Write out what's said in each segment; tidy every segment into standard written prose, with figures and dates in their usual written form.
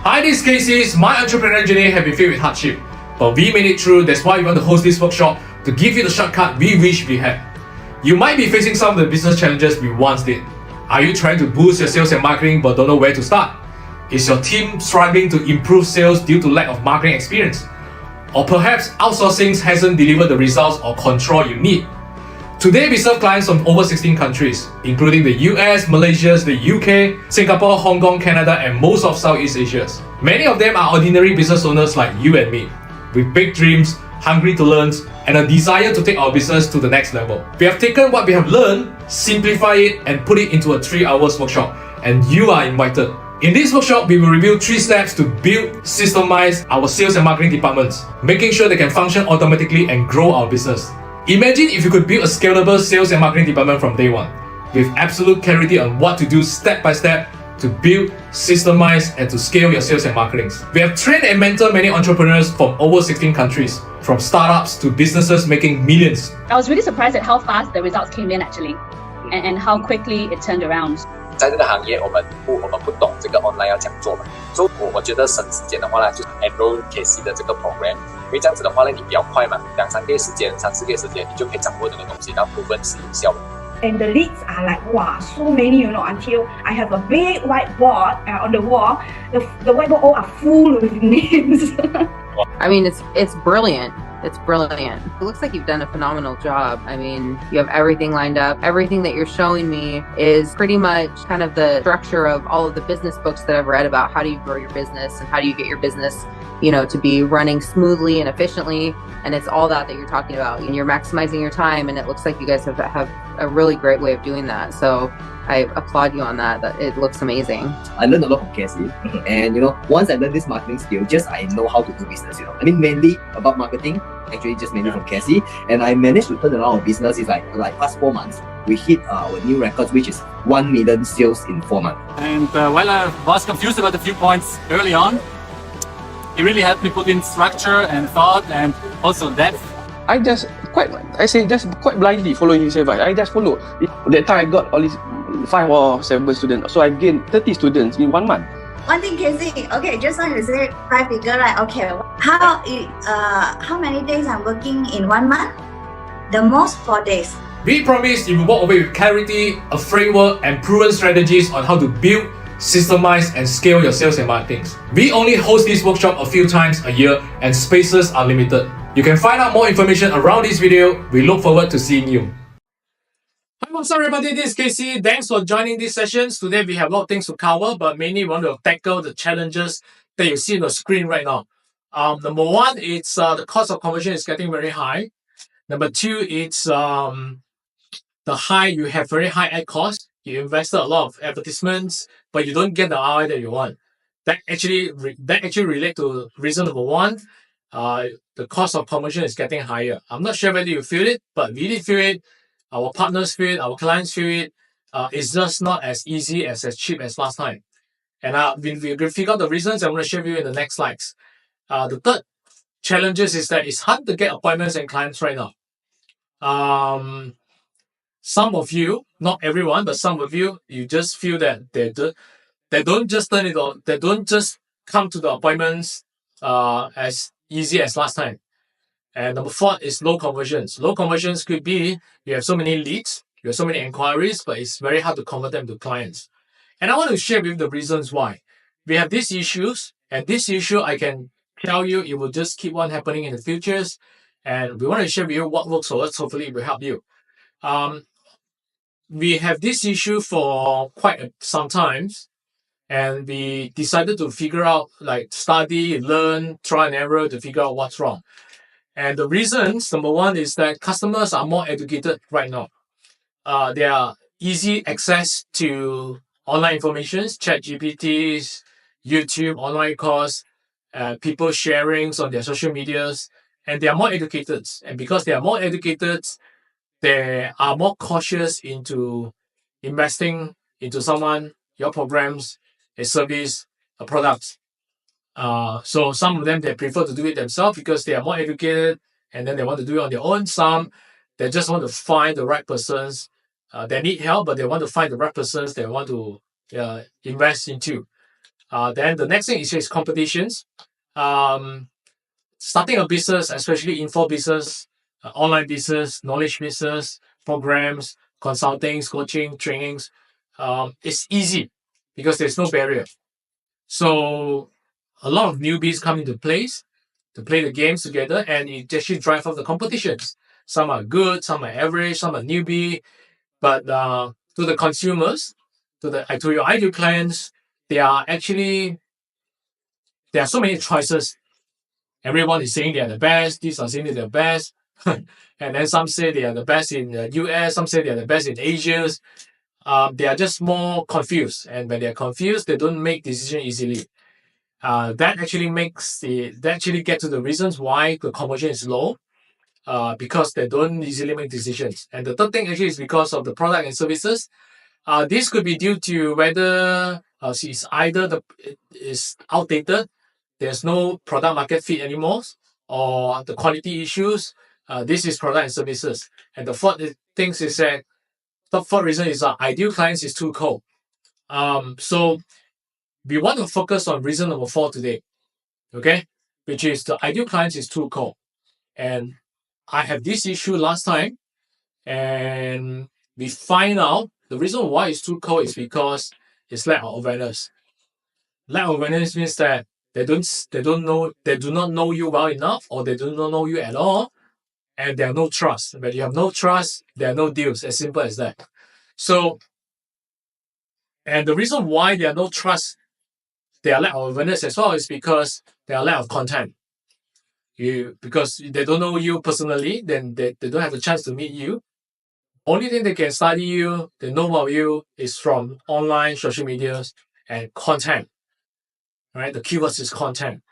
Hi, these cases, my entrepreneurial journey have been filled with hardship, but we made it through. That's why we want to host this workshop to give you the shortcut we wish we had. You might be facing some of the business challenges we once did. Are you trying to boost your sales and marketing but don't know where to start? Is your team struggling to improve sales due to lack of marketing experience? Or perhaps outsourcing hasn't delivered the results or control you need? Today we serve clients from over 16 countries, including the US, Malaysia, the UK, Singapore, Hong Kong, Canada, and most of Southeast Asia. Many of them are ordinary business owners like you and me, with big dreams, hungry to learn, and a desire to take our business to the next level. We have taken what we have learned, simplify it, and put it into a 3-hour workshop, and you are invited. In this workshop, we will review 3 steps to build, systemize our sales and marketing departments, making sure they can function automatically and grow our business. Imagine if you could build a scalable sales and marketing department from day one, with absolute clarity on what to do step by step to build, systemize, and to scale your sales and marketing. We have trained and mentored many entrepreneurs from over 16 countries, from startups to businesses making millions. I was really surprised at how fast the results came in actually, and how quickly it turned around. 在这个行业，我们不懂这个 online 要怎样做嘛，所以我觉得省时间的话呢，就是 enroll KC 的这个 program， 因为这样子的话呢，你比较快嘛，2-3个月时间、3-4个月时间，你就可以掌握这个东西，然后部分是有效的。 And the leads are like, wow, so many, until I have a big whiteboard on the wall. The whiteboard all are full with names. I mean, it's brilliant. It's brilliant. It looks like you've done a phenomenal job. I mean, you have everything lined up. Everything that you're showing me is pretty much kind of the structure of all of the business books that I've read about how do you grow your business and how do you get your business, to be running smoothly and efficiently. And it's all that you're talking about. And you're maximizing your time. And it looks like you guys have a really great way of doing that. So I applaud you on that. That it looks amazing. I learned a lot from Cassie, and once I learned this marketing skill, I know how to do business. I mean, mainly about marketing. Actually, just mainly from Cassie, and I managed to turn around our business. It's like past 4 months, we hit our new records, which is 1 million sales in 4 months. And while I was confused about a few points early on, it really helped me put in structure and thought and also depth. I just quite blindly following his advice. I just follow. That time I got all these 5 or 7 students, so I gained 30 students in 1 month. One thing, Casey. Okay, just now you said 5 figure, right? Okay, how many days I'm working in 1 month? The most 4 days. We promise you will walk away with clarity, a framework, and proven strategies on how to build, systemize, and scale your sales and marketing. We only host this workshop a few times a year, and spaces are limited. You can find out more information around this video. We look forward to seeing you. Hi, what's up everybody, this is Casey. Thanks for joining these sessions. Today we have a lot of things to cover, but mainly we want to tackle the challenges that you see on the screen right now. Number 1, it's the cost of conversion is getting very high. Number 2, it's you have very high ad cost. You invested a lot of advertisements, but you don't get the ROI that you want. That actually relate to reason number 1. The cost of conversion is getting higher. I'm not sure whether you feel it, but we did feel it. Our partners feel it. Our clients feel it. It's just not as easy as cheap as last time. And we figure out the reasons. I'm going to share with you in the next slides. The third challenges is that it's hard to get appointments and clients right now. Some of you, not everyone, but some of you just feel that they don't just turn it on. They don't just come to the appointments as easy as last time. And number 4 is low conversions. Low conversions could be you have so many leads, you have so many inquiries, but it's very hard to convert them to clients. And I want to share with you the reasons why. We have these issues, and this issue I can tell you it will just keep on happening in the futures. And we want to share with you what works for us. Hopefully it will help you. We have this issue for quite some times. And we decided to figure out, study, learn, try and error to figure out what's wrong. And the reasons, number 1 is that customers are more educated right now. There are easy access to online information, ChatGPT, YouTube, online course, people sharing on their social medias, and they are more educated. And because they are more educated, they are more cautious into investing into your programs, a service, a product. So some of them, they prefer to do it themselves because they are more educated and then they want to do it on their own. Some, they just want to find the right persons. They need help, but they want to find the right persons they want to invest into. Then the next thing is competitions. Starting a business, especially info business, online business, knowledge business, programs, consultings, coaching, trainings, it's easy because there's no barrier. So a lot of newbies come into place to play the games together, and it actually drives up the competitions. Some are good, some are average, some are newbie, but to the consumers, to your ideal clients, there are so many choices. Everyone is saying they are the best. These are saying they're the best. And then some say they are the best in the US. Some say they are the best in Asia. They are just more confused. And when they're confused, they don't make decisions easily. That actually get to the reasons why the conversion is low. Because they don't easily make decisions. And the third thing actually is because of the product and services. This could be due to whether it's either it is outdated, there's no product market fit anymore, or the quality issues. This is product and services. And the fourth reason is ideal clients is too cold. So we want to focus on reason number 4 today, okay? Which is the ideal clients is too cold. And I have this issue last time, and we find out the reason why it's too cold is because it's lack of awareness. Lack of awareness means that they do not know you well enough, or they do not know you at all, and there are no trust. When you have no trust, there are no deals. As simple as that. So, and the reason why there are no trust, there are lack of awareness as well, is because there are lack of content. Because they don't know you personally, then they don't have a chance to meet you. Only thing they can study you, they know about you, is from online, social medias, and content. Right? The keywords is content.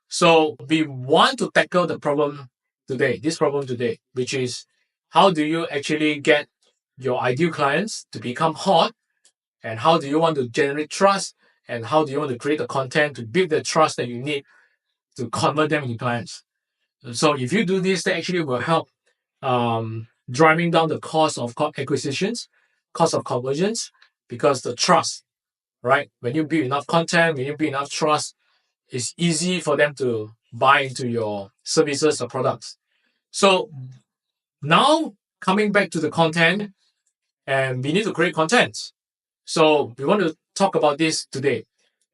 So we want to tackle this problem today, which is how do you actually get your ideal clients to become hot, and how do you want to generate trust, and how do you want to create the content to build the trust that you need to convert them into clients. So if you do this, that actually will help driving down the cost of acquisitions, cost of conversions, because the trust, right? When you build enough content, when you build enough trust, it's easy for them to buy into your services or products. So now coming back to the content, and we need to create content. So we want to talk about this today.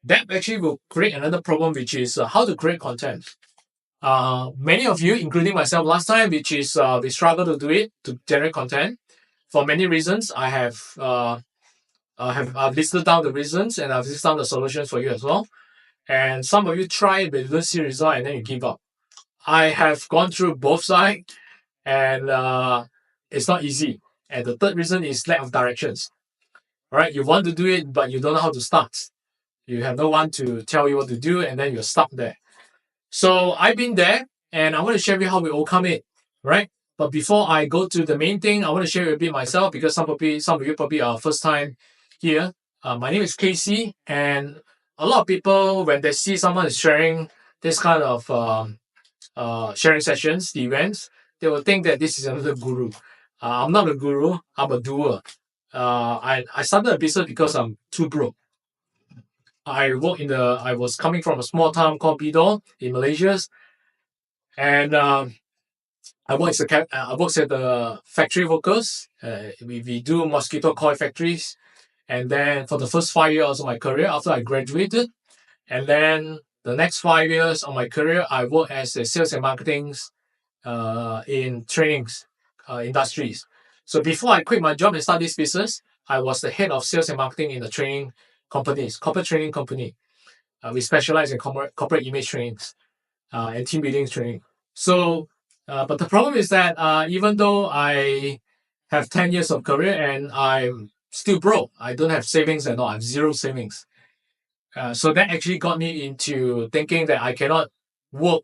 That actually will create another problem, which is how to create content. Many of you, including myself last time, which is we struggle to do it, to generate content for many reasons. I've listed down the reasons, and I've listed down the solutions for you as well. And some of you try it, but you don't see result, and then you give up. I have gone through both sides, and it's not easy. And the third reason is lack of directions. All right, you want to do it, but you don't know how to start. You have no one to tell you what to do, and then you're stuck there. So I've been there, and I want to share with you how we overcome it, right? But before I go to the main thing, I want to share a bit myself, because some of you probably are first time here. My name is Casey, and a lot of people, when they see someone is sharing this kind of sharing sessions, the events, they will think that this is another guru. I'm not a guru, I'm a doer. I started a business because I'm too broke. I was coming from a small town called Bidor in Malaysia, and I worked at the factory workers. We do mosquito coil factories, and then for the first 5 years of my career after I graduated, and then the next 5 years of my career, I worked as a sales and marketing in trainings industries. So before I quit my job and start this business, I was the head of sales and marketing in the training companies, corporate training company. We specialize in corporate image trainings and team building training. So, but the problem is that even though I have 10 years of career and I'm still broke, I don't have savings at all. I have zero savings. So that actually got me into thinking that I cannot work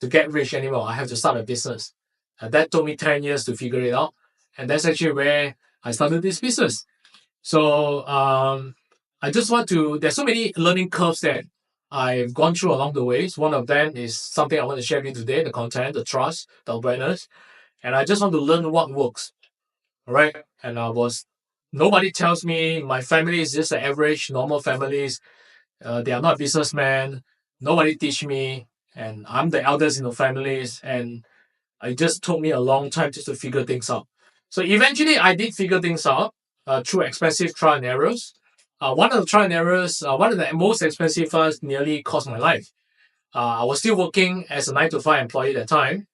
to get rich anymore. I have to start a business. That took me 10 years to figure it out. And that's actually where I started this business. So there's so many learning curves that I've gone through along the ways. One of them is something I want to share with you today, the content, the trust, the awareness. And I just want to learn what works. All right. And nobody tells me my family is just an average, normal families. They are not businessmen. Nobody teach me, and I'm the eldest in the families, and it just took me a long time just to figure things out. So eventually, I did figure things out through expensive trial and errors. One of the trial and errors, one of the most expensive ones, nearly cost my life. I was still working as a 9 to 5 employee at the time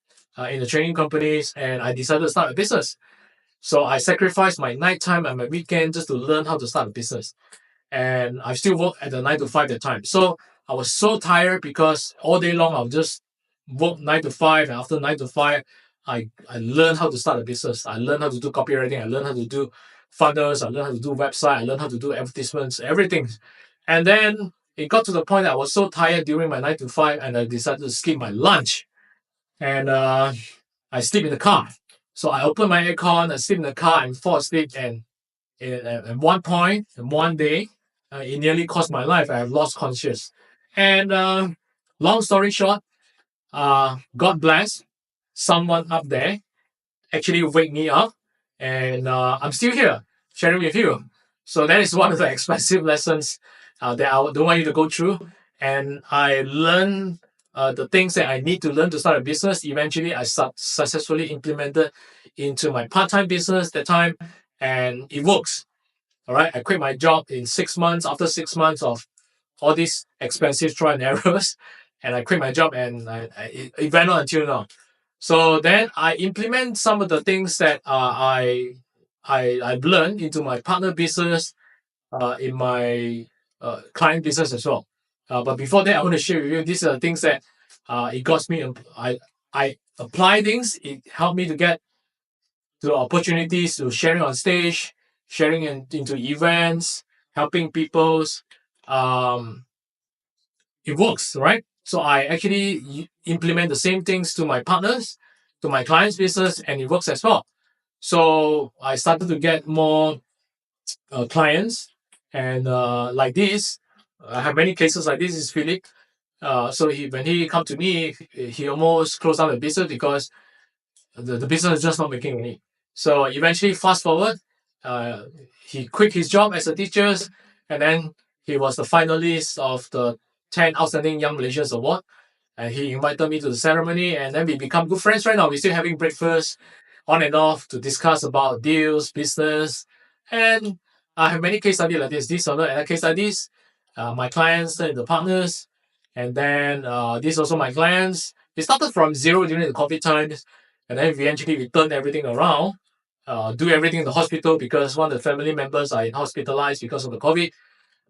in the training companies, and I decided to start a business. So I sacrificed my nighttime and my weekend just to learn how to start a business. And I still work at the 9 to 5 at the time. So I was so tired because all day long I'll just work 9 to 5, and after 9 to 5, I learned how to start a business. I learned how to do copywriting. I learned how to do funnels. I learned how to do website. I learned how to do advertisements, everything. And then it got to the point that I was so tired during my 9 to 5, and I decided to skip my lunch. And I sleep in the car. So I open my aircon, I sleep in the car and fall asleep. And at one point, one day, it nearly cost my life. I have lost conscious. And long story short, God bless, someone up there actually wake me up, and I'm still here sharing with you. So that is one of the expensive lessons that I don't want you to go through. And I learned the things that I need to learn to start a business. Eventually, I successfully implemented into my part-time business that time, and it works. All right, I quit my job in 6 months. After 6 months of all these expensive trial and errors, and I quit my job, and it went on until now. So then I implement some of the things that I've learned into my partner business, in my client business as well. But before that, I want to share with you, these are the things that it got me. I apply things. It helped me to get to opportunities, to sharing on stage, sharing into events, helping people's. It works, right? So I actually implement the same things to my partners, to my clients' business, and it works as well. So I started to get more clients, and like this, I have many cases like this. Is Philip. So when he come to me, he almost closed down the business because the business is just not making money. So eventually, fast forward, he quit his job as a teacher, and then he was the finalist of the 10 Outstanding Young Malaysians Award. And he invited me to the ceremony, and then we become good friends right now. We're still having breakfast on and off to discuss about deals, business. And I have many case studies like this. These are the case studies. My clients and the partners. And then these also my clients. We started from zero during the COVID times, and then eventually we turned everything around, do everything in the hospital because one of the family members are hospitalized because of the COVID.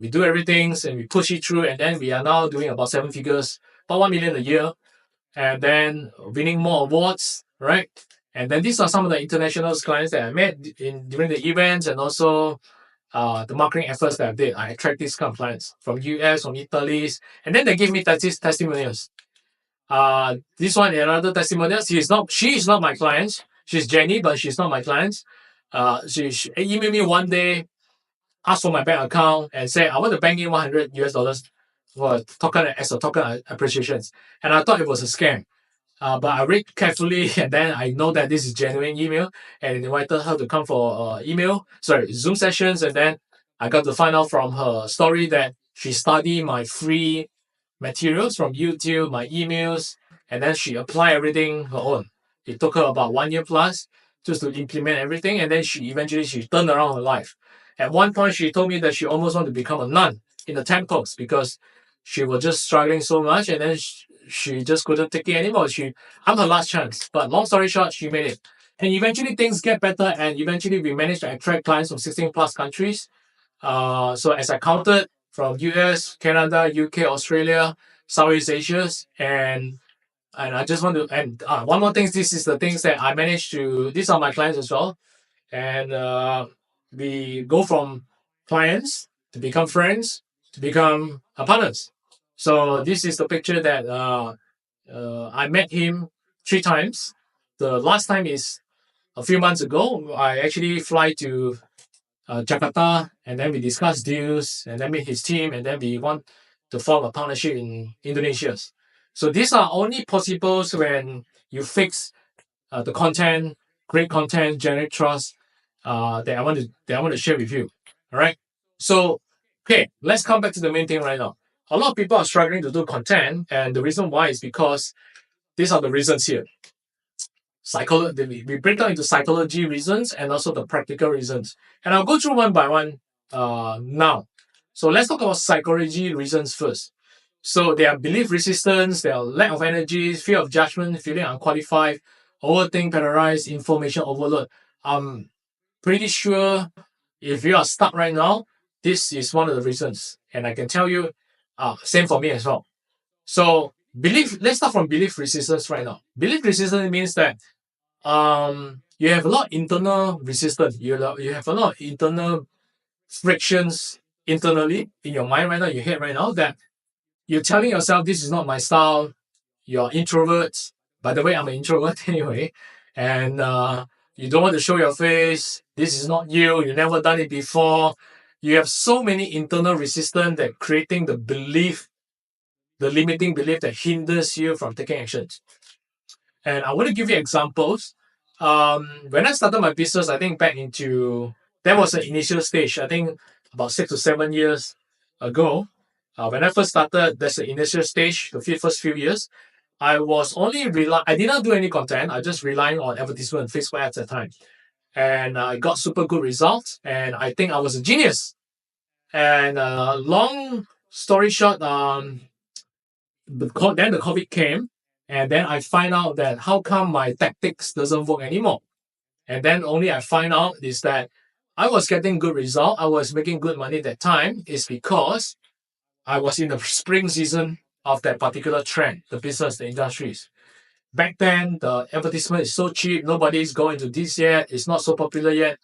We do everything and we push it through, and then we are now doing about 7 figures, about 1 million a year, and then winning more awards, right? And then these are some of the international clients that I met during the events, and also the marketing efforts that I did. I attract these kind of clients from US, from Italy, and then they give me testimonials. This one, another testimonial. She is not my client. She's Jenny, but she's not my client. She emailed me one day, asked for my bank account, and said, I want to bank in $100 for token as a token appreciation. And I thought it was a scam. But I read carefully, and then I know that this is genuine email, and invited her to come for Zoom sessions. And then I got to find out from her story that she studied my free materials from YouTube, my emails, and then she applied everything her own. It took her about 1 year plus just to implement everything, and then she turned around her life. At one point, she told me that she almost wanted to become a nun in the temples because she was just struggling so much, and then she just couldn't take it anymore. I'm her last chance. But long story short, she made it. And eventually things get better, and eventually we managed to attract clients from 16 plus countries. So as I counted, from US, Canada, UK, Australia, Southeast Asia, and I just want to, and one more thing, this is the things that I managed to, these are my clients as well. And we go from clients to become friends to become partners. So this is the picture that I met him 3 times. The last time is a few months ago. I actually fly to Jakarta, and then we discuss deals, and then meet his team, and then we want to form a partnership in Indonesia. So these are only possible when you fix the content, great content, generate trust that I want to share with you. All right. So okay, let's come back to the main thing right now. a lot of people are struggling to do content, and the reason why is because these are the reasons here. We break down into psychology reasons and also the practical reasons. And I'll go through one by one now. So let's talk about psychology reasons first. So there are belief resistance, there are lack of energy, fear of judgment, feeling unqualified, overthink, paralyzed, information overload. I'm pretty sure if you are stuck right now, this is one of the reasons. And I can tell you, same for me as well. So let's start from belief resistance right now. Belief resistance means that you have a lot of internal resistance. You have a lot of internal frictions internally in your mind right now, your head right now, that you're telling yourself, this is not my style. You're introverts. By the way, I'm an introvert anyway. And you don't want to show your face. This is not you. You've never done it before. You have so many internal resistance that creating the limiting belief that hinders you from taking actions. And I want to give you examples. When I started my business, I think that was an initial stage. I think about 6 to 7 years ago. When I first started, that's the initial stage, the first few years. I did not do any content. I just relying on advertisement, Facebook ads at the time. And I got super good results. And I think I was a genius. And long story short, then the COVID came. And then I find out that how come my tactics doesn't work anymore. And then only I find out is that I was getting good result. I was making good money at that time is because I was in the spring season of that particular trend, the business, the industries. Back then, the advertisement is so cheap. Nobody's going to this yet. It's not so popular yet.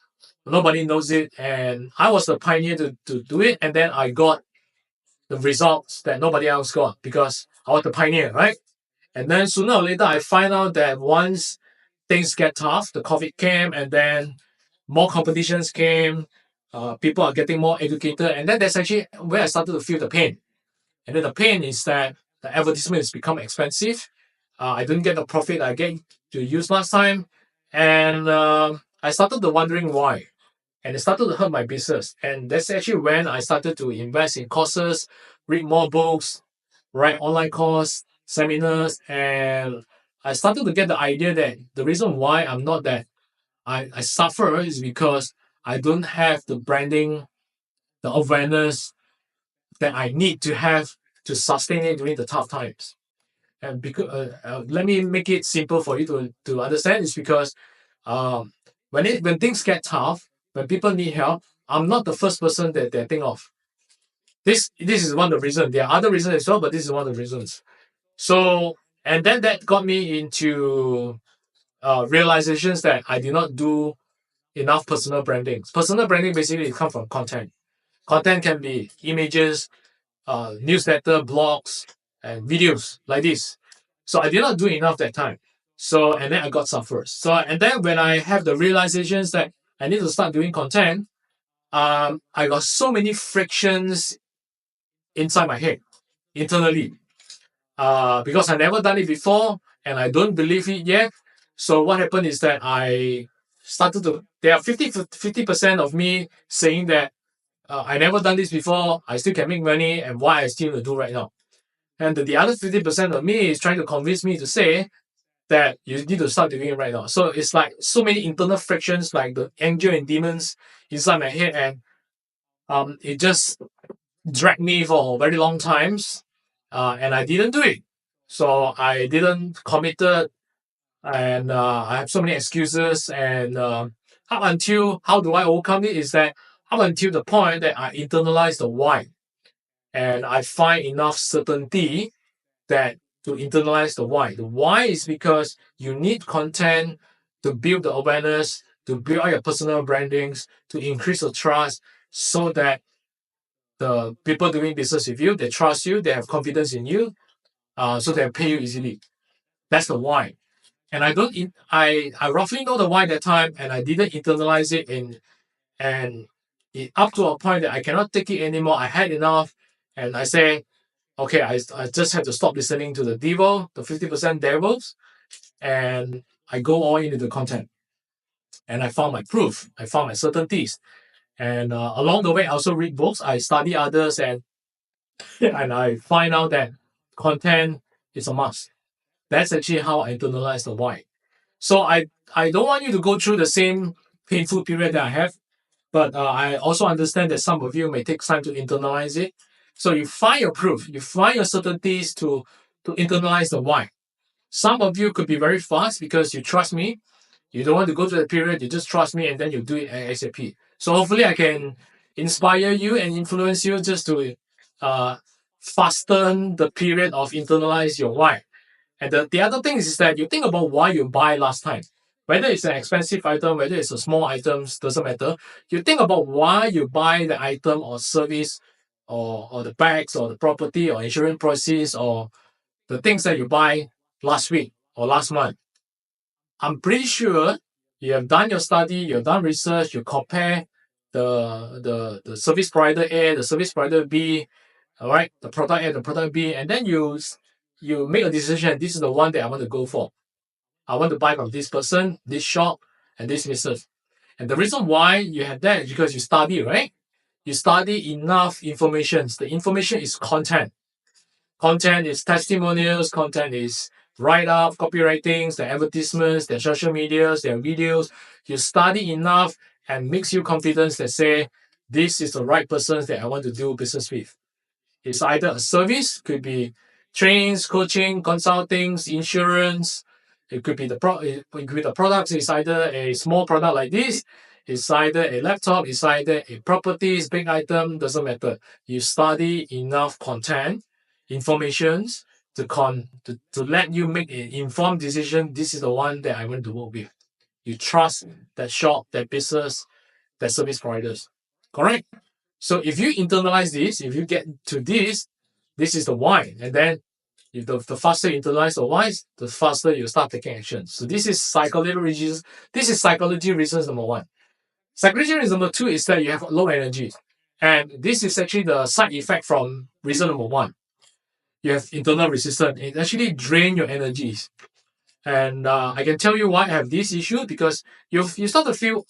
Nobody knows it. And I was the pioneer to do it. And then I got the results that nobody else got because I was the pioneer, right? And then sooner or later, I find out that once things get tough, the COVID came, and then more competitions came. People are getting more educated, and then that's actually where I started to feel the pain. And then the pain is that the advertisement has become expensive. I didn't get the profit I get to use last time, and I started to wondering why. And it started to hurt my business. And that's actually when I started to invest in courses, read more books, write online courses, seminars, and I started to get the idea that the reason why I'm not that I suffer is because I don't have the branding, the awareness that I need to have to sustain it during the tough times. And because let me make it simple for you to understand, is because when things get tough, when people need help, I'm not the first person that they think of. This is one of the reasons. There are other reasons as well, but this is one of the reasons. So, and then that got me into realizations that I did not do enough personal branding. Personal branding basically comes from content. Content can be images, newsletter, blogs, and videos like this. So I did not do enough that time. So, and then I got suffered. So, and then when I have the realizations that I need to start doing content, I got so many frictions inside my head, internally. Because I never done it before and I don't believe it yet. So what happened is that I started there are 50% of me saying that I never done this before, I still can make money, and why I still do right now. And the other 50% of me is trying to convince me to say that you need to start doing it right now. So it's like so many internal frictions, like the angel and demons inside my head, and it just dragged me for very long times. And I didn't do it. So I didn't commit it, and I have so many excuses. And how do I overcome it is that up until the point that I internalize the why, and I find enough certainty that to internalize the why. The why is because you need content to build the awareness, to build out your personal brandings, to increase the trust, so that the people doing business with you, they trust you, they have confidence in you, so they pay you easily. That's the why. And I roughly know the why that time, and I didn't internalize it and it up to a point that I cannot take it anymore. I had enough, and I say, okay, I just have to stop listening to the devil, the 50% devils, and I go all into the content. And I found my proof. I found my certainties. And along the way, I also read books. I study others, and and I find out that content is a must. That's actually how I internalize the why. So I don't want you to go through the same painful period that I have, but I also understand that some of you may take time to internalize it. So you find your proof, you find your certainties to internalize the why. Some of you could be very fast because you trust me. You don't want to go through the period, you just trust me and then you do it ASAP. So hopefully I can inspire you and influence you just to uh, fasten the period of internalize your why. And the other thing is that you think about why you buy last time. Whether it's an expensive item, whether it's a small item, doesn't matter. You think about why you buy the item or service or the bags or the property or insurance policies or the things that you buy last week or last month. I'm pretty sure you have done your study, you have done research, you compare the service provider A, the service provider B, all right, the product A, the product B, and then you make a decision. This is the one that I want to go for. I want to buy from this person, this shop, and this business. And the reason why you have that is because you study, right? You study enough information. The information is content. Content is testimonials, content is write-up, copywritings, the advertisements, their social medias, their videos. You study enough and makes you confidence that say, this is the right person that I want to do business with. It's either a service, could be trainings, coaching, consultings, insurance. It could be the products. It's either a small product like this. It's either a laptop. It's either a property. It's big item. Doesn't matter. You study enough content, informations to let you make an informed decision. This is the one that I want to work with. You trust that shop, that business, that service providers. Correct? So if you internalize this, if you get to this is the why. And then if the faster you internalize the why, the faster you start taking action. So this is psychology reasons. This is psychology reasons number one. Psychology reason number two is that you have low energy. And this is actually the side effect from reason number one. You have internal resistance. It actually drains your energies. And I can tell you why I have this issue because you start to feel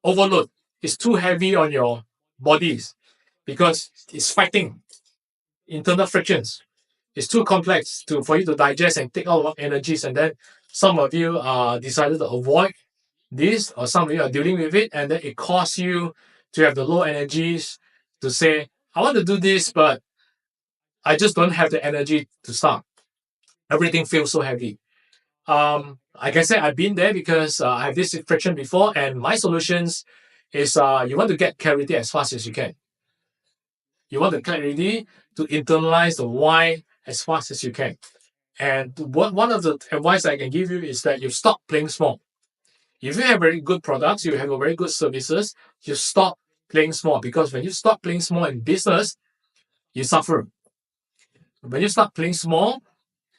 overload. It's too heavy on your bodies because it's fighting internal frictions. It's too complex for you to digest and take all of energies. And then some of you decided to avoid this, or some of you are dealing with it, and then it causes you to have the low energies to say, I want to do this, but I just don't have the energy to start. Everything feels so heavy. I can say I've been there because I have this friction before, and my solutions is you want to get clarity as fast as you can. You want the clarity to internalize the why as fast as you can. And one of the advice I can give you is that you stop playing small. If you have very good products, you have a very good services, you stop playing small, because when you stop playing small in business, you suffer. When you start playing small,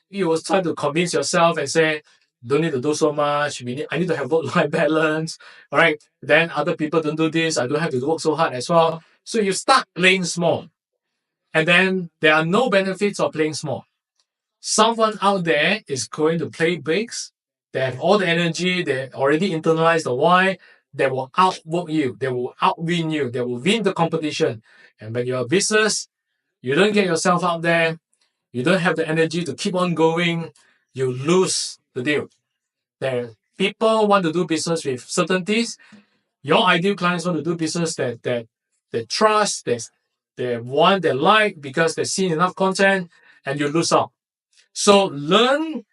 you will try to convince yourself and say, don't need to do so much. I need to have work-life balance. All right. Then other people don't do this. I don't have to work so hard as well. So you start playing small. And then there are no benefits of playing small. Someone out there is going to play big. They have all the energy. They already internalized the why. They will outwork you. They will outwin you. They will win the competition. And when you're a business, you don't get yourself out there. You don't have the energy to keep on going. You lose the deal. People want to do business with certainties. Your ideal clients want to do business that they trust, they want, they like, because they've seen enough content, and you lose out. So learn,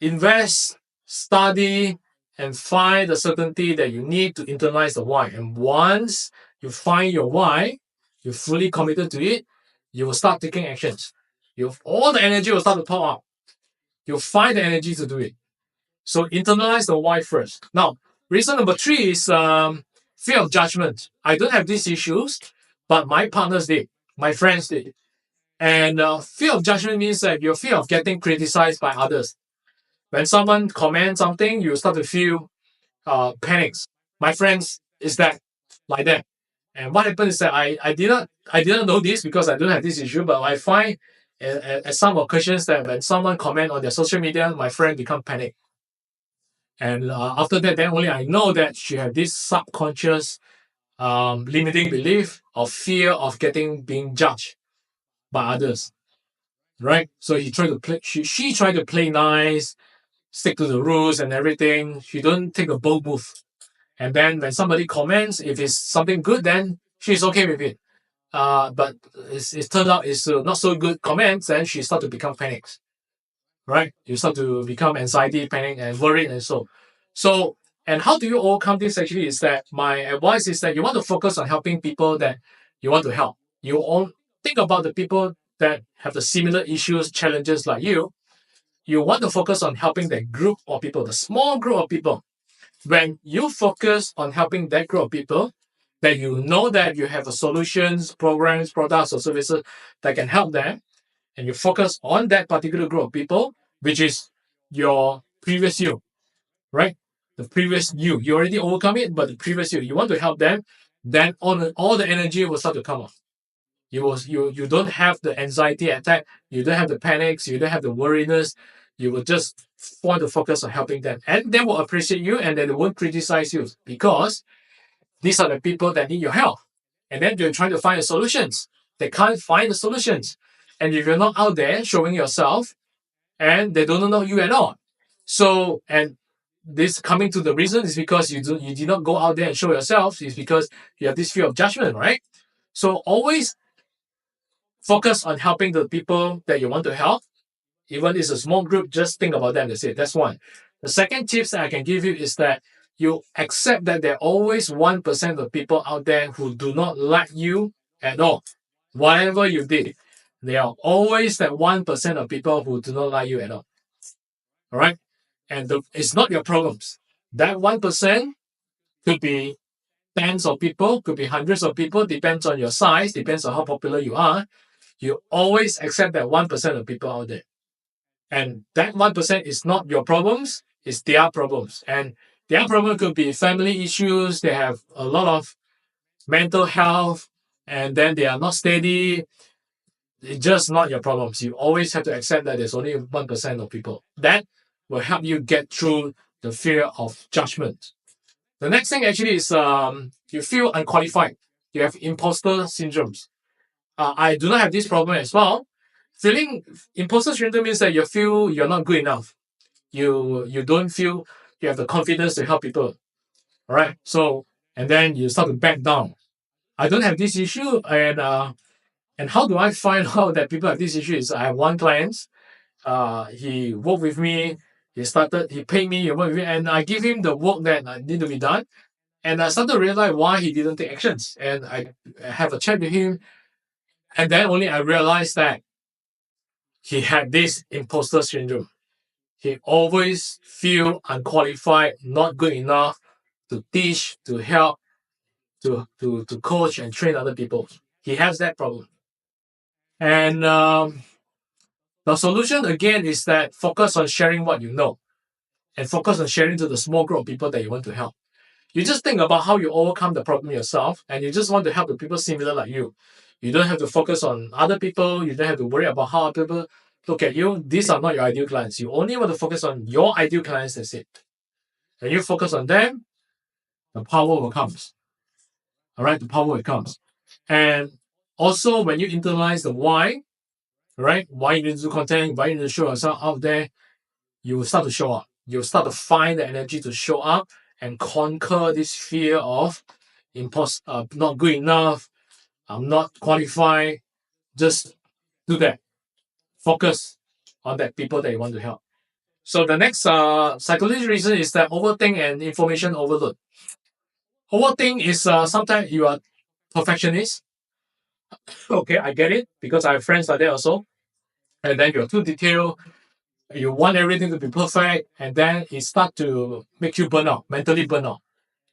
invest, study, and find the certainty that you need to internalize the why. And once you find your why, you're fully committed to it, you will start taking actions. All the energy will start to pop out. You'll find the energy to do it. So internalize the why first. Now, reason number three is fear of judgment. I don't have these issues, but my partners did. My friends did. And fear of judgment means that you're fear of getting criticized by others. When someone comments something, you start to feel panics. My friends is like that. And what happened is that I didn't know this because I don't have this issue, but I find at some occasions that when someone comment on their social media, my friend become panic. And after that, then only I know that she had this subconscious limiting belief of fear of being judged. by others, right? So he tried to play. She tried to play nice, stick to the rules and everything. She don't take a bold move. And then when somebody comments, if it's something good, then she's okay with it. But it turned out it's not so good comments, then she start to become panics, right? You start to become anxiety, panic, and worried, and so. And how do you overcome this? Actually, is that my advice is that you want to focus on helping people that you want to help. You all think about the people that have the similar issues, challenges like you. You want to focus on helping that group of people, the small group of people. When you focus on helping that group of people, that you know that you have a solutions, programs, products, or services that can help them, and you focus on that particular group of people, which is your previous you, right? The previous you already overcome it, but the previous you want to help them, then all the energy will start to come off. You don't have the anxiety attack, you don't have the panics, you don't have the worriness. You will just want to focus on helping them, and they will appreciate you, and they won't criticize you because these are the people that need your help. And then you're trying to find the solutions. They can't find the solutions. And if you're not out there showing yourself, and they don't know you at all. So, and this coming to the reason is because you did not go out there and show yourself, is because you have this fear of judgment, right? So always focus on helping the people that you want to help. Even if it's a small group, just think about them. That's it. That's one. The second tips that I can give you is that you accept that there are always 1% of people out there who do not like you at all. Whatever you did, there are always that 1% of people who do not like you at all. All right? And it's not your problems. That 1% could be tens of people, could be hundreds of people, depends on your size, depends on how popular you are. You always accept that 1% of people out there. And that 1% is not your problems, it's their problems. And their problem could be family issues, they have a lot of mental health, and then they are not steady. It's just not your problems. You always have to accept that there's only 1% of people. That will help you get through the fear of judgment. The next thing actually is you feel unqualified. You have imposter syndromes. I do not have this problem as well. Feeling imposter syndrome means that you feel you're not good enough. You don't feel you have the confidence to help people. All right. So and then you start to back down. I don't have this issue, and how do I find out that people have this issue? Is I have one client. He worked with me. He paid me. He worked with me, and I give him the work that need to be done. And I started to realize why he didn't take actions. And I have a chat with him, and then only I realized that he had this imposter syndrome. He always feel unqualified, not good enough to teach, to help, to coach and train other people. He has that problem. And the solution again is that focus on sharing what you know, and focus on sharing to the small group of people that you want to help. You just think about how you overcome the problem yourself, and you just want to help the people similar like you. You don't have to focus on other people. You don't have to worry about how people look at you. These are not your ideal clients. You only want to focus on your ideal clients. That's it. And you focus on them, the power will come. All right, the power will come. And also, when you internalize the why, right? Why you need to do content, why you need to show yourself out there, you will start to show up. You'll start to find the energy to show up and conquer this fear of not good enough, I'm not qualified. Just do that. Focus on that people that you want to help. So the next psychological reason is that overthink and information overload. Overthink is sometimes you are perfectionist. Okay, I get it because I have friends like that also. And then you're too detailed. You want everything to be perfect, and then it starts to make you burn out, mentally burn out.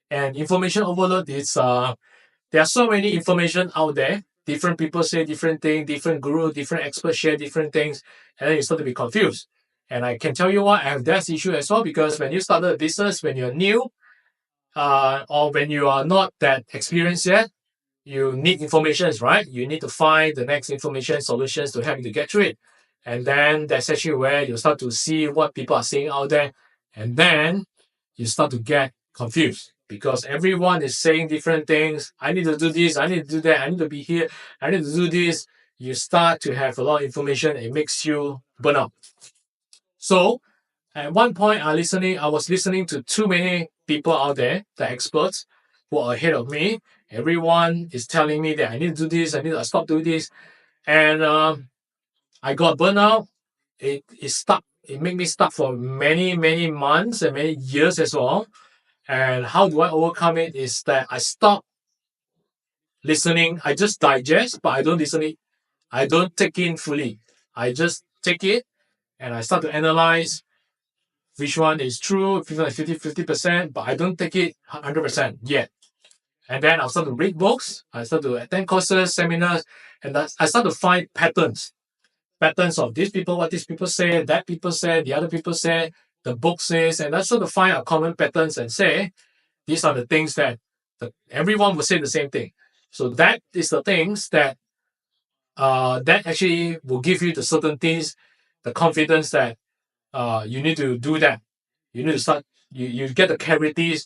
And information overload is there are so many information out there. Different people say different things, different guru, different experts share different things, and then you start to be confused. And I can tell you what, I have that issue as well, because when you start a business, when you're new, or when you are not that experienced yet, you need information, right? You need to find the next information solutions to help you to get through it. And then that's actually where you start to see what people are saying out there. And then you start to get confused because everyone is saying different things. I need to do this, I need to do that, I need to be here, I need to do this. you start to have a lot of information. It makes you burn out. So at one point, I was listening to too many people out there, the experts who are ahead of me. Everyone is telling me that I need to do this, I need to stop doing this. And I got burnout. It stuck. It made me stuck for many, many months and many years as well. And how do I overcome it is that I stop listening. I just digest, but I don't listen it. I don't take in fully. I just take it and I start to analyze which one is true, 50%, but I don't take it 100% yet. And then I'll start to read books, I start to attend courses, seminars, and I start to find patterns of these people, what these people say, that people say, the other people say, the book says, and I sort of find a common patterns and say, these are the things that everyone will say the same thing. So that is the things that that actually will give you the certainties, the confidence that you need to do that. You need to start, you get the clarities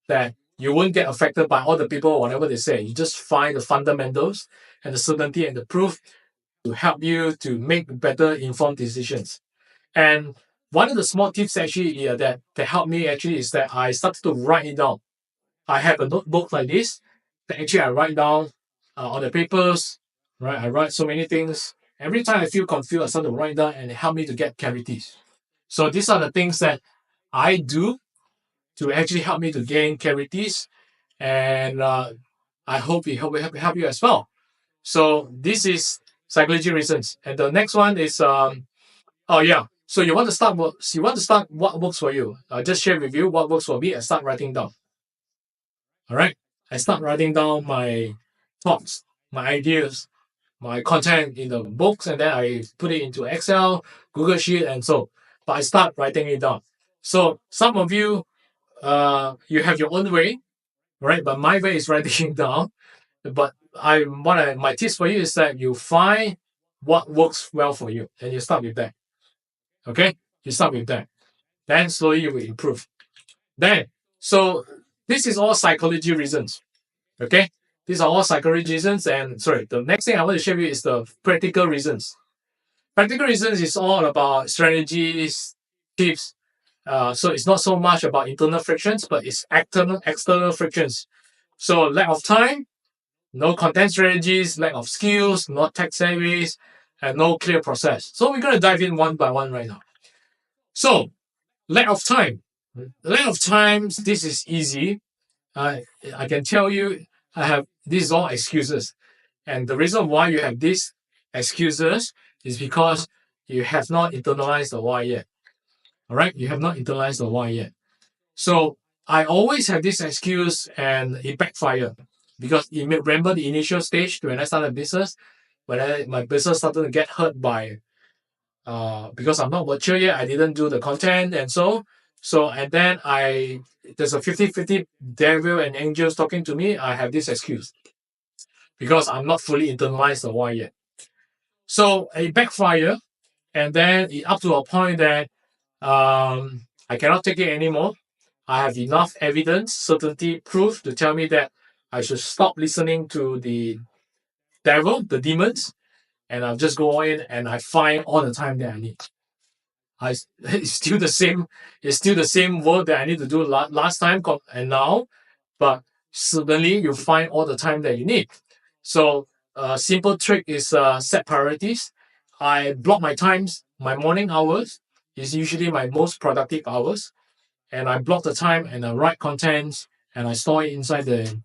that you won't get affected by all the people or whatever they say. You just find the fundamentals and the certainty and the proof to help you to make better informed decisions. And one of the small tips actually that helped me actually is that I started to write it down. I have a notebook like this that actually I write down on the papers, right? I write so many things. Every time I feel confused, I start to write down and it helped me to get clarities. So these are the things that I do to actually help me to gain clarities, and I hope it help you as well. So this is psychology reasons, and the next one is oh yeah. So you want to start what works for you. I'll just share with you what works for me and start writing down. All right, I start writing down my thoughts, my ideas, my content in the books, and then I put it into Excel, Google Sheet, and so. But I start writing it down. So some of you, you have your own way, right? But my way is writing it down. But my tips for you is that you find what works well for you, and you start with that. Okay, you start with that. Then slowly you will improve. Then, so this is all psychology reasons. Okay, these are all psychology reasons. And sorry, the next thing I want to share with you is the practical reasons. Practical reasons is all about strategies, tips. So it's not so much about internal frictions, but it's external frictions. So lack of time, no content strategies, lack of skills, not tech savvies, and no clear process. So we're going to dive in one by one right now. So lack of time. Lack of times, this is easy. I can tell you, these is all excuses. And the reason why you have these excuses is because you have not internalized the why yet. All right, you have not internalized the why yet. So I always have this excuse, and it backfired because you may remember the initial stage when I started a business, when my business started to get hurt by because I'm not mature yet, I didn't do the content, and and then there's a 50-50 devil and angels talking to me. I have this excuse because I'm not fully internalized the why yet. So it backfired, and then it up to a point that I cannot take it anymore. I have enough evidence, certainty, proof to tell me that I should stop listening to the devil, the demons, and I'll just go in and I find all the time that I need. It's still the same work that I need to do last time and now, but suddenly you find all the time that you need. So a simple trick is set priorities. I block my times. My morning hours is usually my most productive hours, and I block the time and I write contents and I store it inside the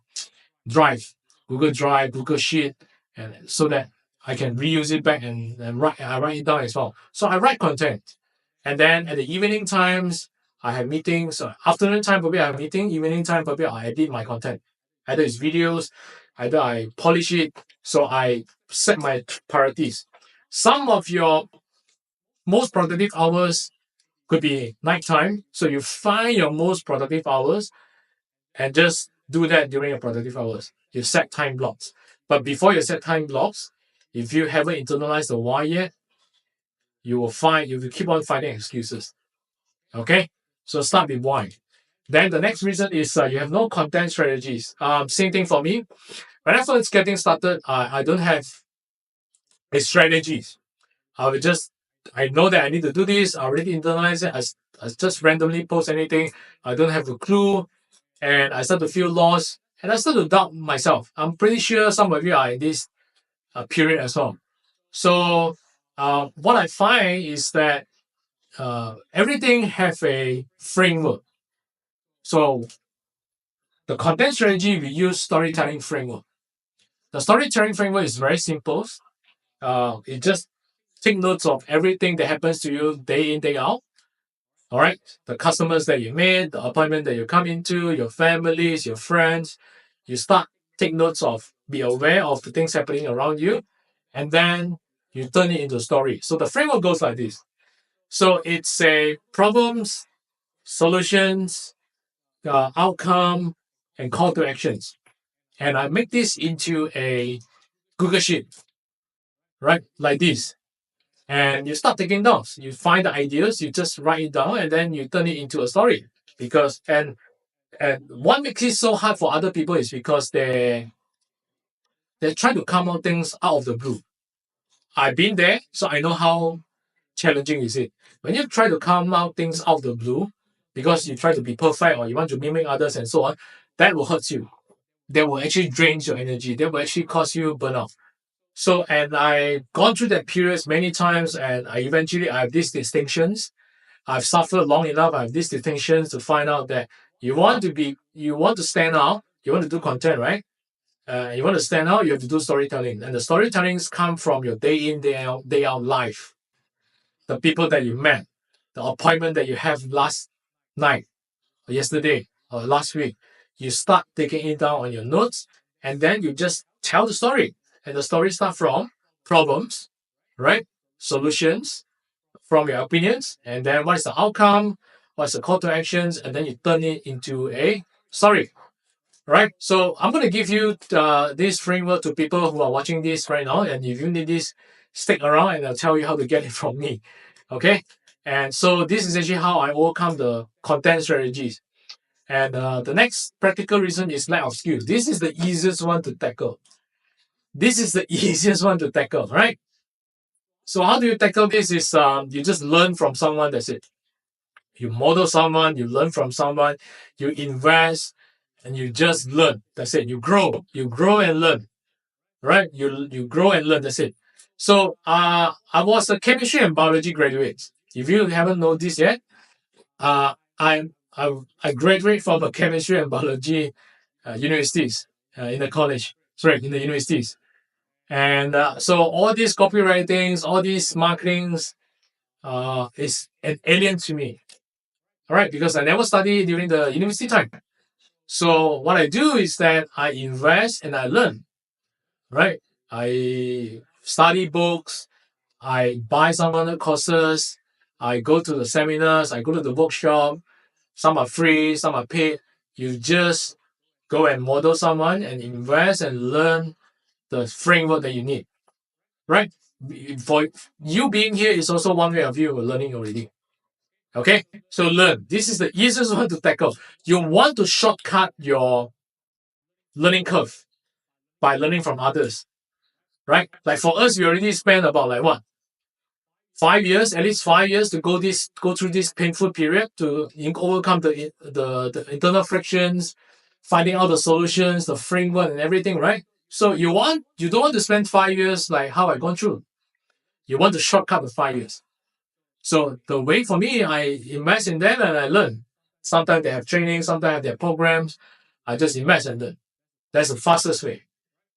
Drive, Google Drive, Google Sheet, and so that I can reuse it back and I write it down as well. So I write content, and then at the evening times I have meetings. So afternoon time probably I have meeting. Evening time probably I edit my content. Either it's videos, either I polish it. So I set my priorities. Some of your most productive hours could be nighttime. So you find your most productive hours and just do that during your productive hours. You set time blocks. But before you set time blocks, if you haven't internalized the why yet, you will keep on finding excuses. Okay? So start with why. Then the next reason is you have no content strategies. Same thing for me. When I first getting started, I don't have It's strategies. I know that I need to do this. I already internalize it. I just randomly post anything. I don't have a clue. And I start to feel lost. And I start to doubt myself. I'm pretty sure some of you are in this period as well. So what I find is that everything have a framework. So the content strategy, we use storytelling framework. The storytelling framework is very simple. It just take notes of everything that happens to you day in, day out. All right. The customers that you meet, the appointment that you come into, your families, your friends. You start take notes of, be aware of the things happening around you, and then you turn it into a story. So the framework goes like this. So it's a problems, solutions, outcome, and call to actions. And I make this into a Google Sheet, right? Like this. And you start taking notes. You find the ideas, you just write it down, and then you turn it into a story. And what makes it so hard for other people is because they try to come out things out of the blue. I've been there, so I know how challenging is it. When you try to come out things out of the blue, because you try to be perfect or you want to mimic others and so on, that will hurt you. That will actually drain your energy. That will actually cause you burnout. So, and I've gone through that periods many times, and I have these distinctions. I've suffered long enough. I have these distinctions to find out that you want to stand out, you want to do content, right? You want to stand out, you have to do storytelling. And the storytellings come from your day in, day out life. The people that you met, the appointment that you have last night, or yesterday, or last week. You start taking it down on your notes, and then you just tell the story. And the story starts from problems, right? Solutions, from your opinions, and then what is the outcome, what's the call to actions, and then you turn it into a story, right? So I'm going to give you this framework to people who are watching this right now, and if you need this, stick around and I'll tell you how to get it from me, okay? And so this is actually how I overcome the content strategies. And the next practical reason is lack of skills. This is the easiest one to tackle. Right? So how do you tackle this is you just learn from someone, that's it. You model someone, you learn from someone, you invest, and you just learn. That's it. You grow and learn, right? You grow and learn, that's it. So I was a chemistry and biology graduate. If you haven't noticed yet, I graduate from a chemistry and biology universities in the universities. And so all these copywritings, all these marketings is an alien to me. All right, because I never studied during the university time. So what I do is that I invest and I learn, right? I study books, I buy some other courses, I go to the seminars, I go to the workshop. Some are free, some are paid. You just go and model someone and invest and learn the framework that you need, right? For you being here is also one way of you learning already. Okay, so learn. This is the easiest one to tackle. You want to shortcut your learning curve by learning from others, right? Like for us, we already spent about like what? 5 years, at least 5 years to go through this painful period to overcome the internal frictions, finding out the solutions, the framework and everything, right? So you don't want to spend 5 years like how I gone through. You want to shortcut the 5 years. So the way for me, I invest in them and I learn. Sometimes they have training, sometimes they have programs. I just invest and learn. That's the fastest way,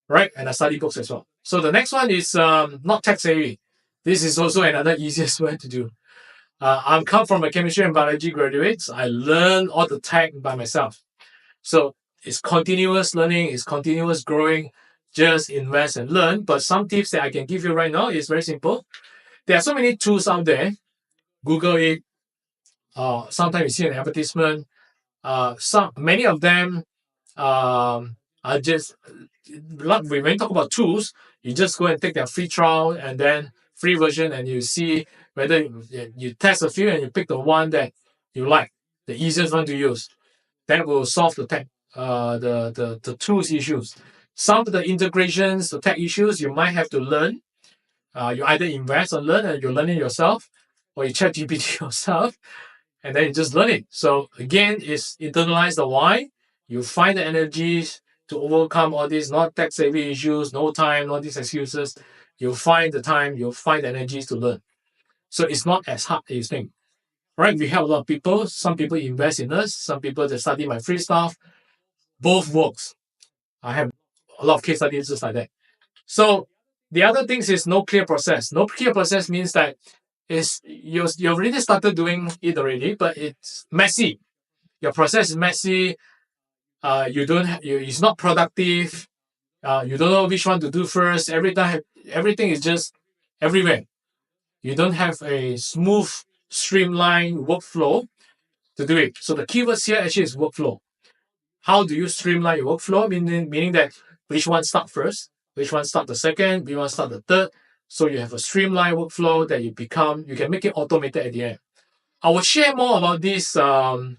right? And I study books as well. So the next one is not tech savvy. This is also another easiest way to do. I come from a chemistry and biology graduates. I learn all the tech by myself. So it's continuous learning, it's continuous growing. Just invest and learn. But some tips that I can give you right now is very simple. There are so many tools out there. Google it. Sometimes you see an advertisement. Many of them are just, when you talk about tools, you just go and take their free trial and then free version, and you see whether you test a few and you pick the one that you like, the easiest one to use. That will solve the tech, the tools issues. Some of the integrations, the tech issues, you might have to learn. You either invest or learn and you're learning yourself, or you chat GPT yourself, and then you just learn it. So again, it's internalize the why. You find the energies to overcome all these not tech-savvy issues, no time, all these excuses. You'll find the time, you'll find the energies to learn. So it's not as hard as you think. Right? We help a lot of people. Some people invest in us, some people just study my free stuff. Both works. I have a lot of case studies just like that. So the other things is no clear process. No clear process means that you've already started doing it already, but it's messy. Your process is messy. It's not productive. You don't know which one to do first. Everything is just everywhere. You don't have a smooth, streamlined workflow to do it. So the keywords here actually is workflow. How do you streamline your workflow? Meaning that which one start first, which one start the second, which one start the third. So you have a streamlined workflow that you can make it automated at the end. I will share more about this. I'll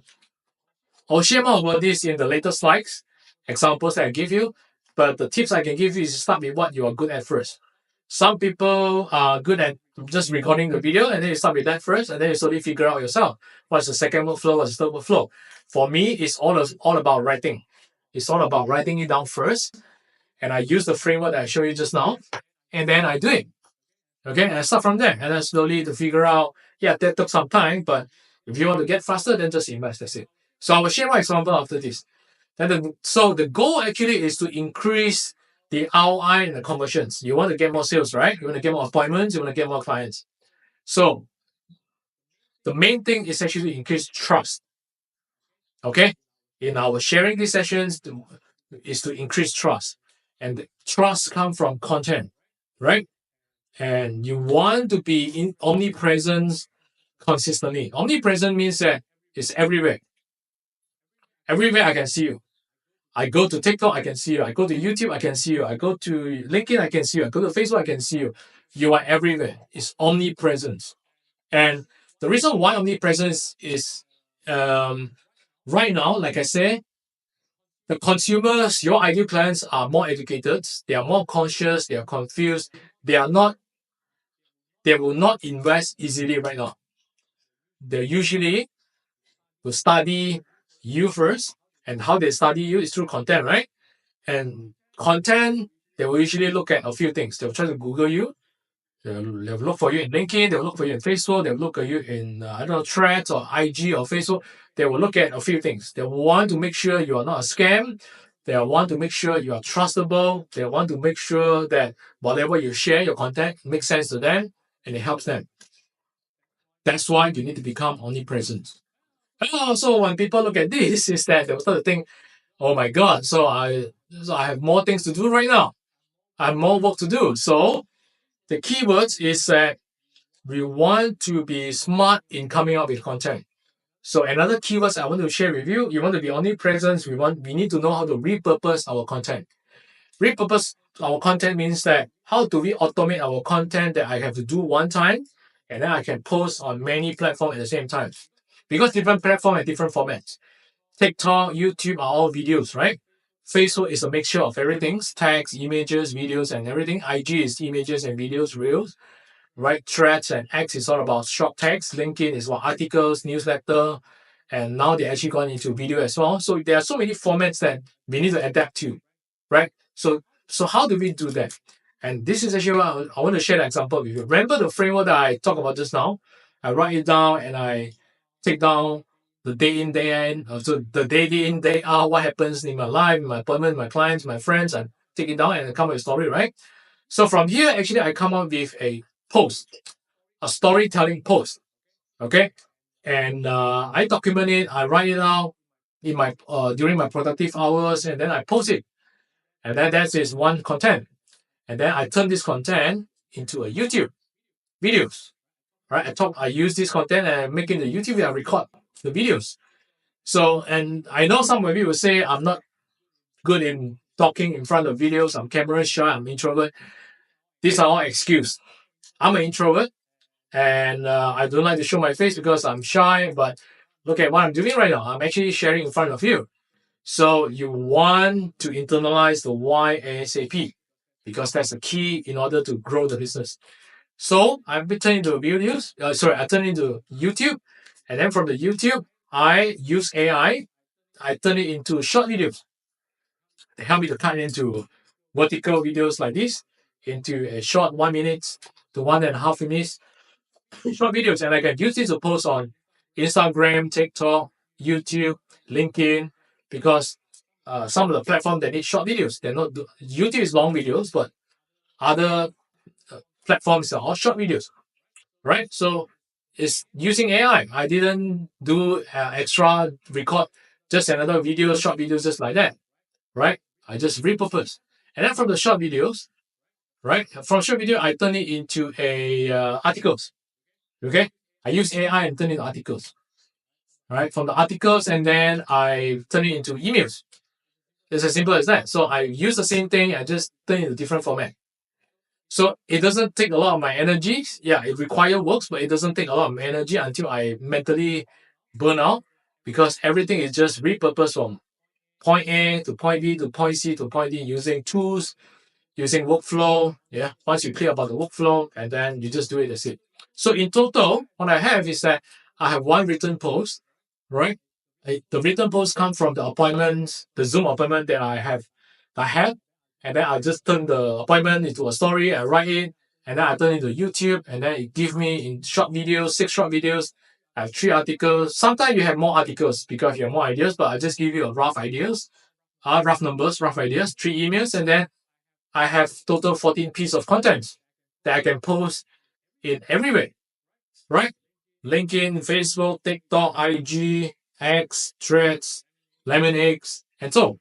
share more about this in the later slides, examples that I give you. But the tips I can give you is start with what you are good at first. Some people are good at just recording the video, and then you start with that first, and then you slowly figure out yourself what's the second workflow, what's the third workflow. For me, it's all about writing. It's all about writing it down first, and I use the framework that I showed you just now, and then I do it. Okay, and I start from there, and then slowly to figure out. Yeah, that took some time, but if you want to get faster, then just invest. That's it. So I will share my example after this. So the goal actually is to increase the ROI and the conversions. You want to get more sales, right? You want to get more appointments, you want to get more clients. So the main thing is actually to increase trust. Okay? In our sharing these sessions is to increase trust. And the trust comes from content, right? And you want to be omnipresent consistently. Omnipresent means that it's everywhere. Everywhere I can see you. I go to TikTok, I can see you. I go to YouTube, I can see you. I go to LinkedIn, I can see you. I go to Facebook, I can see you. You are everywhere. It's omnipresence. And the reason why omnipresence is right now, like I said, the consumers, your ideal clients are more educated, they are more conscious, they are confused, they will not invest easily right now. They usually will study you first, and how they study you is through content, right? And content, they will usually look at a few things. They'll try to Google you. They'll look for you in LinkedIn. They'll look for you in Facebook. They'll look at you in, Threads or IG or Facebook. They will look at a few things. They want to make sure you are not a scam. They want to make sure you are trustable. They want to make sure that whatever you share, your content, makes sense to them and it helps them. That's why you need to become omnipresent. So when people look at this, is that they'll start to think, oh my God, so I have more things to do right now. I have more work to do. So the keywords is that we want to be smart in coming up with content. So another keywords I want to share with you, you want to be omnipresent, we need to know how to repurpose our content. Repurpose our content means that how do we automate our content that I have to do one time and then I can post on many platforms at the same time. Because different platforms have different formats. TikTok, YouTube are all videos, right? Facebook is a mixture of everything, text, images, videos, and everything. IG is images and videos, reels, right? Threads and X is all about short text. LinkedIn is about articles, newsletter, and now they actually gone into video as well. So there are so many formats that we need to adapt to, right? So how do we do that? And this is actually what I want to share an example with you. Remember the framework that I talked about just now? I write it down and I take down the day in, day out. So the day in, day out, what happens in my life, my appointment, my clients, my friends, I take it down and I come up with a story, right? So from here, actually, I come up with a post, a storytelling post, okay? And I document it, I write it out in my during my productive hours, and then I post it. And then that is one content. And then I turn this content into a YouTube videos, right? I use this content and make it the YouTube video, I record the videos. So, and I know some of you will say I'm not good in talking in front of videos, I'm camera shy, I'm introvert. These are all excuses. I'm an introvert and I don't like to show my face because I'm shy, but look at what I'm doing right now. I'm actually sharing in front of you. So you want to internalize the why ASAP because that's the key in order to grow the business. So I turn into videos. I turn into YouTube, and then from the YouTube, I use AI. I turn it into short videos. They help me to cut into vertical videos like this into a short 1 minute to 1.5 minutes short videos, and I can use this to post on Instagram, TikTok, YouTube, LinkedIn, because some of the platforms that need short videos, they're not YouTube is long videos, but other platforms are all short videos, right? So it's using AI. I didn't do extra record just another video, short videos, just like that, right? I just repurpose, and then from the short videos, right? From short video, I turn it into a articles. Okay, I use AI and turn it into articles. Right, from the articles, and then I turn it into emails. It's as simple as that. So I use the same thing, I just turn it into different format. So it doesn't take a lot of my energy. Yeah, it requires works, but it doesn't take a lot of energy until I mentally burn out, because everything is just repurposed from point A to point B to point C to point D using tools, using workflow. Yeah, once you clear about the workflow, and then you just do it, that's it. So in total, what I have is that I have one written post, right? The written post come from the appointments, the Zoom appointment that I had, and then I just turn the appointment into a story. I write it, and then I turn it into YouTube, and then it give me in short videos, 6 short videos. I have 3 articles. Sometimes you have more articles because you have more ideas, but I just give you a rough ideas, rough numbers, rough ideas, 3 emails, and then I have total 14 pieces of content that I can post in everywhere, right? LinkedIn, Facebook, TikTok, IG, X, Threads, Lemonix, and so.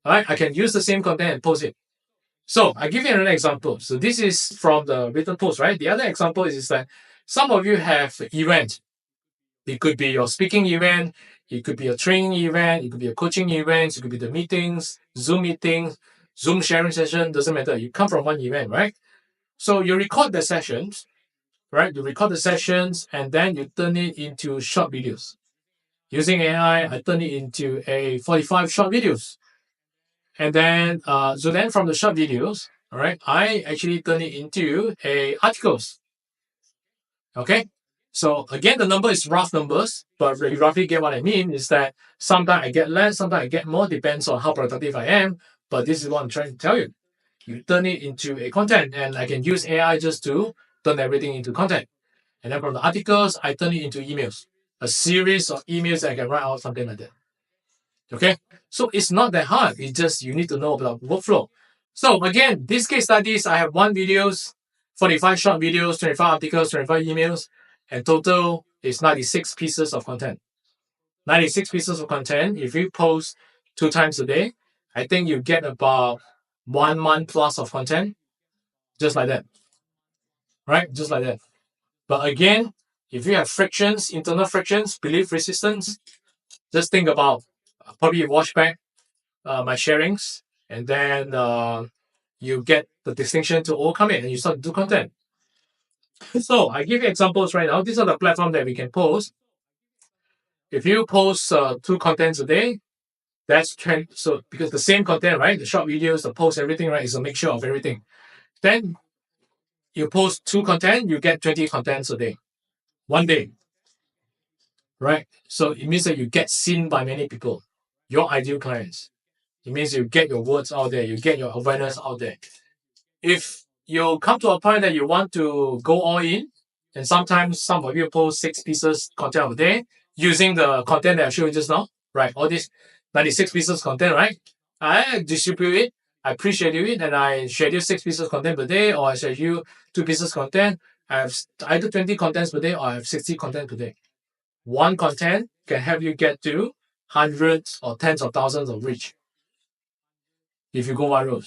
Right? I can use the same content and post it. So I give you another example. So this is from the written post, right? The other example is that some of you have event. It could be your speaking event, it could be a training event, it could be a coaching event, it could be the meetings, Zoom meetings, Zoom sharing session, doesn't matter. You come from one event, right? So you record the sessions, right? You record the sessions, and then you turn it into short videos. Using AI, I turn it into a 45 short videos. And then, so then from the short videos, all right, I actually turn it into a articles. Okay. So again, the number is rough numbers, but you roughly get what I mean is that sometimes I get less, sometimes I get more, depends on how productive I am. But this is what I'm trying to tell you. You turn it into a content, and I can use AI just to turn everything into content. And then from the articles, I turn it into emails, a series of emails that I can write out, something like that. Okay, so it's not that hard. It's just you need to know about workflow. So again, these case studies, I have 1 videos, 45 short videos, 25 articles, 25 emails, and total is 96 pieces of content. 96 pieces of content. If you post 2 times a day, I think you get about 1 month plus of content, just like that. Right? Just like that. But again, if you have frictions, internal frictions, belief resistance, just think about probably wash back my sharings, and then you get the distinction to overcome it, and you start to do content. So I give you examples right now. These are the platforms that we can post. If you post 2 contents a day, that's so because the same content, right? The short videos, the post, everything, right, is a mixture of everything. Then you post 2 content, you get 20 contents a day, 1 day, right? So it means that you get seen by many people, your ideal clients. It means you get your words out there, you get your awareness out there. If you come to a point that you want to go all in, and sometimes some of you post 6 pieces content a day using the content that I showed you just now, right? All these 96 pieces content, right? I distribute it, I pre-schedule it, and I schedule 6 pieces content per day, or I schedule 2 pieces content. I have either 20 contents per day or I have 60 content per day. One content can help you get to hundreds or tens of thousands of reach if you go viral.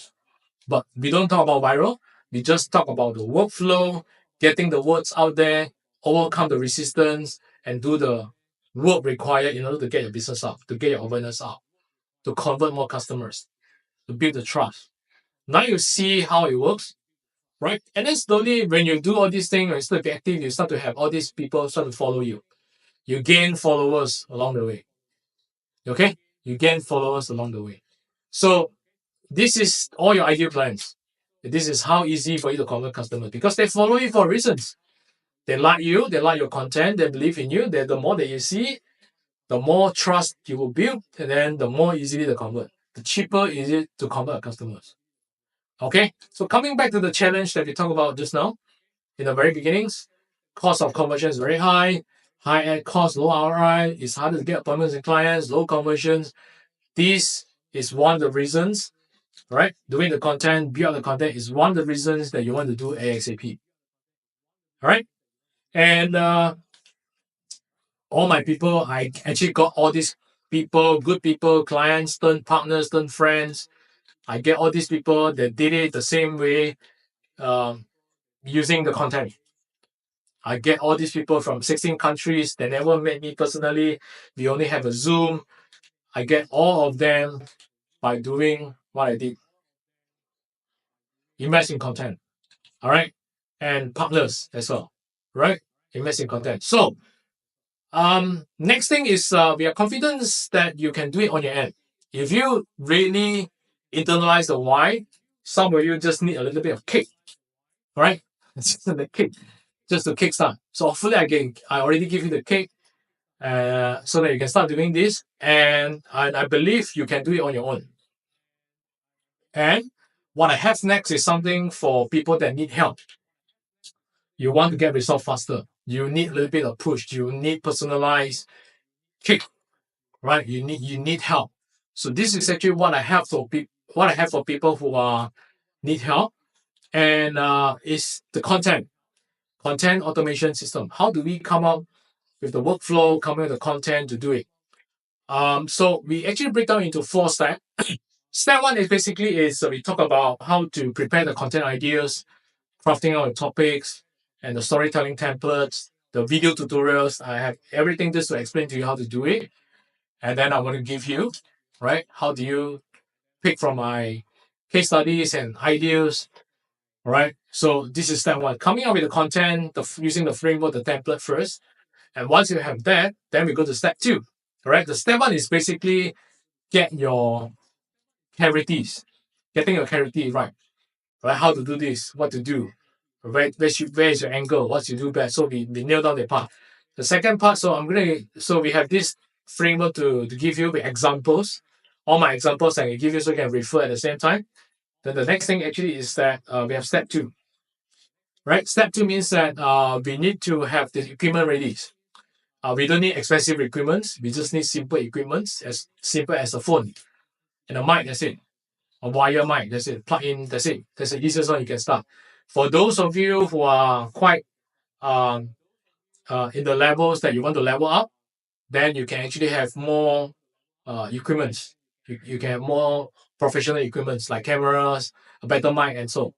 But we don't talk about viral. We just talk about the workflow, getting the words out there, overcome the resistance, and do the work required in order to get your business up, to get your awareness up, to convert more customers, to build the trust. Now you see how it works, right? And then slowly, when you do all these things, when you start to be active, you start to have all these people start to follow you. You gain followers along the way. Okay? You gain followers along the way. So this is all your ideal clients. This is how easy for you to convert customers because they follow you for reasons. They like you, they like your content, they believe in you. The more that you see, the more trust you will build, and then the more easily to convert. The cheaper is it to convert customers. Okay, so coming back to the challenge that we talked about just now, in the very beginnings, cost of conversion is very high, high ad cost, low ROI, it's harder to get appointments and clients, low conversions. This is one of the reasons, right? Doing the content, build the content is one of the reasons that you want to do ASAP. All right, and all my people, I actually got all these people, good people, clients, turned partners, turned friends. I get all these people that did it the same way, using the content. I get all these people from 16 countries. They never met me personally. We only have a Zoom. I get all of them by doing what I did. Invest in content. All right. And partners as well. Right? Invest in content. So, next thing is we are confident that you can do it on your end. If you really internalize the why, some of you just need a little bit of kick. All right? Just the kick. Just to kickstart. So hopefully I already give you the kick so that you can start doing this. And I believe you can do it on your own. And what I have next is something for people that need help. You want to get results faster. You need a little bit of push. You need personalized kick. Right? You need help. So this is actually what I have for people who need help. And it's the content automation system. How do we come up with the workflow, come up with the content to do it? So we actually break down into 4 steps. Step 1 is basically we talk about how to prepare the content ideas, crafting out the topics, and the storytelling templates, the video tutorials. I have everything just to explain to you how to do it. And then I'm going to give you, right, how do you pick from my case studies and ideas, right? So this is step 1, coming up with the content, using the framework, the template first. And once you have that, then we go to step 2, right? The step 1 is basically getting your clarity right? How to do this, what to do, where is your angle, what you do best. So we nail down the part. The second part, so we have this framework to give you with examples. All my examples I can give you so you can refer at the same time. Then the next thing actually is that we have step 2. Right? Step 2 means that we need to have the equipment ready. We don't need expensive equipment. We just need simple equipment, as simple as a phone and a mic, that's it. A wire mic, that's it. Plug in, that's it. That's the easiest one you can start. For those of you who are quite in the levels that you want to level up, then you can actually have more equipment. You can have more professional equipment like cameras, a better mic, and so.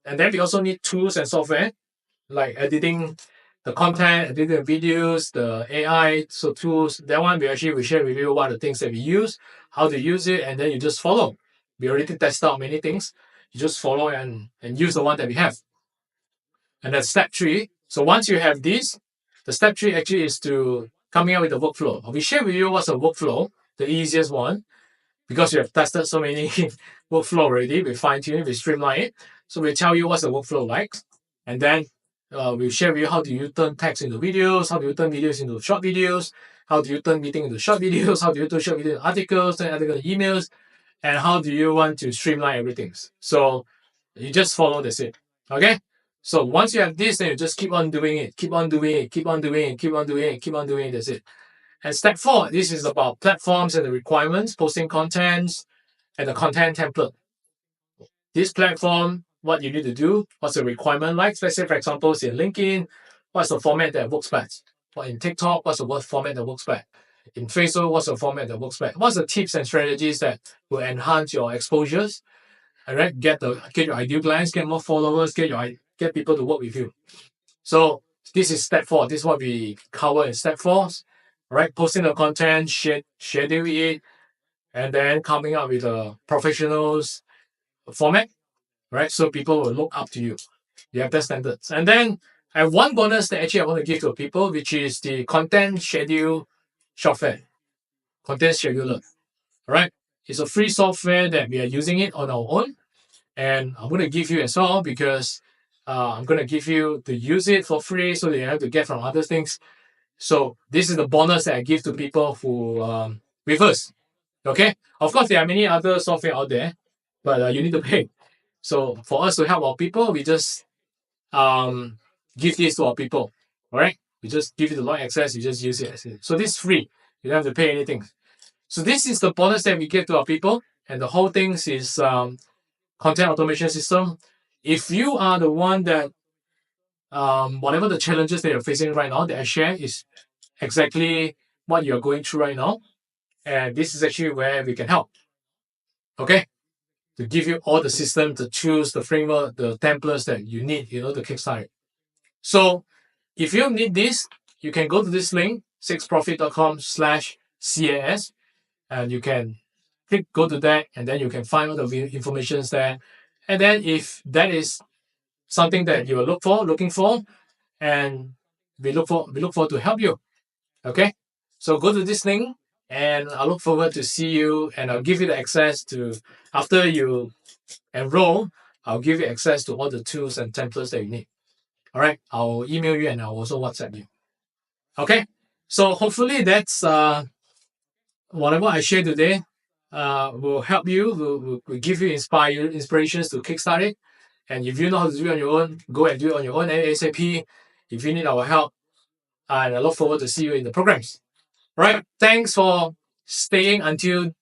And then we also need tools and software like editing the content, editing the videos, the AI tools. That one we share with you what are the things that we use, how to use it, and then you just follow. We already tested out many things. You just follow and use the one that we have. And that's step 3. So once you have this, the step 3 actually is to coming up with a workflow. We share with you what's a workflow, the easiest one, because we have tested so many workflow already. We fine-tune it, we streamline it. So we tell you what's the workflow like. And then we'll share with you how do you turn text into videos, how do you turn videos into short videos, how do you turn meeting into short videos, how do you turn short video into articles, turn articles into emails, and how do you want to streamline everything. So you just follow this it. Okay? So once you have this, then you just keep on doing it, keep on doing it, keep on doing it, keep on doing it, keep on doing it, that's it. And step 4, this is about platforms and the requirements, posting contents, and the content template. This platform, what you need to do, what's the requirement like? Let's say, for example, in LinkedIn, what's the format that works best? Or in TikTok, what's the format that works best? In Facebook, what's the format that works best? What's the tips and strategies that will enhance your exposures? All right, get your ideal clients, get more followers, get people to work with you. So this is step 4. This is what we cover in step 4. Right, posting the content, schedule it, and then coming up with a professionals format, right? So people will look up to you. You have the standards. And then I have one bonus that actually I want to give to people, which is the content schedule software, content scheduler. All right, it's a free software that we are using it on our own, and I'm going to give you as well because I'm going to give you to use it for free so that you have to get from other things. So this is the bonus that I give to people who with us. Okay, of course there are many other software out there, but you need to pay. So for us to help our people, we just give this to our people. All right, we just give you the log access. You just use it. So this is free. You don't have to pay anything. So this is the bonus that we give to our people, and the whole thing is content automation system. If you are the one that whatever the challenges that you're facing right now that I share is exactly what you're going through right now, and this is actually where we can help. Okay, to give you all the system to choose the framework, the templates that you need, to kickstart it. So if you need this, you can go to this link, sixprofit.com/CAS, and you can go to that, and then you can find all the information there. And then if that is something that you are looking for, and we look forward to help you. Okay, so go to this link, and I look forward to see you, and I'll give you the access to, after you enroll, I'll give you access to all the tools and templates that you need. All right, I'll email you and I'll also WhatsApp you. Okay, so hopefully that's whatever I share today will help you, will give you inspirations to kickstart it. And if you know how to do it on your own, go and do it on your own ASAP. If you need our help, and I look forward to see you in the programs. All right, thanks for staying until